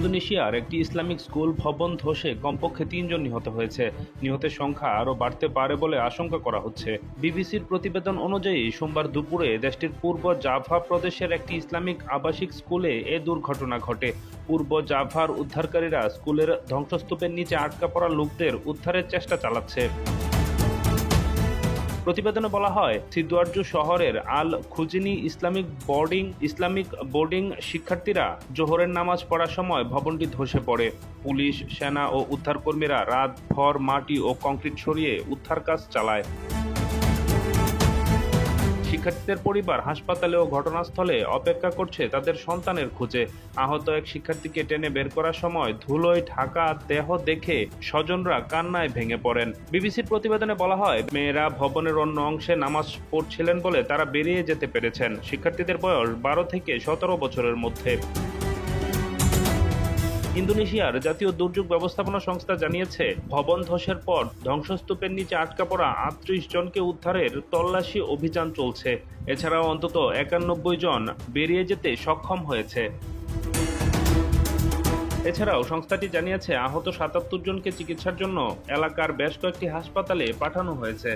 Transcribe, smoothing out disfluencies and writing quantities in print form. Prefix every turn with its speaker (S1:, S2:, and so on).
S1: ইন্দোনেশিয়ার একটি Islamic school ভবন ধসে কমপক্ষে ৩ জন নিহত হয়েছে। নিহতের সংখ্যা আরও বাড়তে পারে বলে আশঙ্কা করা হচ্ছে। বিবিসির প্রতিবেদন অনুযায়ী সোমবার দুপুরে দেশটির পূর্ব জাভা প্রদেশের একটি ইসলামিক আবাসিক স্কুলে এ দুর্ঘটনা ঘটে। পূর্ব জাভার উদ্ধারকারীরা স্কুলের ধ্বংসস্তূপের নিচে আটকা পড়া লোকদের উদ্ধারের চেষ্টা চালাচ্ছে। প্রতিবেদনে বলা হয়, সিদুয়ার্জু শহরের আল খুজিনি ইসলামিক বোর্ডিং শিক্ষার্থীরা জোহরের নামাজ পড়ার সময় ভবনটি ধসে পড়ে। পুলিশ, সেনা ও উদ্ধারকর্মীরা রাতভর মাটি ও কংক্রিট সরিয়ে উদ্ধার কাজ চালায়। শিক্ষার্থীদের পরিবার হাসপাতালে ও ঘটনাস্থলে অপেক্ষা করছে তাদের সন্তানের খোঁজে। আহত এক শিক্ষার্থীকে টেনে বের করার সময় ধুলোয় ঢাকা দেহ দেখে স্বজনরা কান্নায় ভেঙে পড়েন। বিবিসির প্রতিবেদনে বলা হয়, মেয়েরা ভবনের অন্য অংশে নামাজ পড়ছিলেন বলে তারা বেরিয়ে যেতে পেরেছেন। শিক্ষার্থীদের বয়স 12 থেকে 17 বছরের মধ্যে। ইন্দোনেশিয়ার জাতীয় দুর্যোগ ব্যবস্থাপনা সংস্থা জানিয়েছে, ভবন ধসের পর ধ্বংসস্তূপের নিচে আটকা পড়া ৩৮ জনকে উদ্ধারের তল্লাশি অভিযান চলছে। এছাড়াও অন্তত ৯১ জন বেরিয়ে যেতে সক্ষম হয়েছে। এছাড়াও সংস্থাটি জানিয়েছে, আহত ৭৭ জনকে চিকিৎসার জন্য এলাকার বেশ কয়েকটি হাসপাতালে পাঠানো হয়েছে।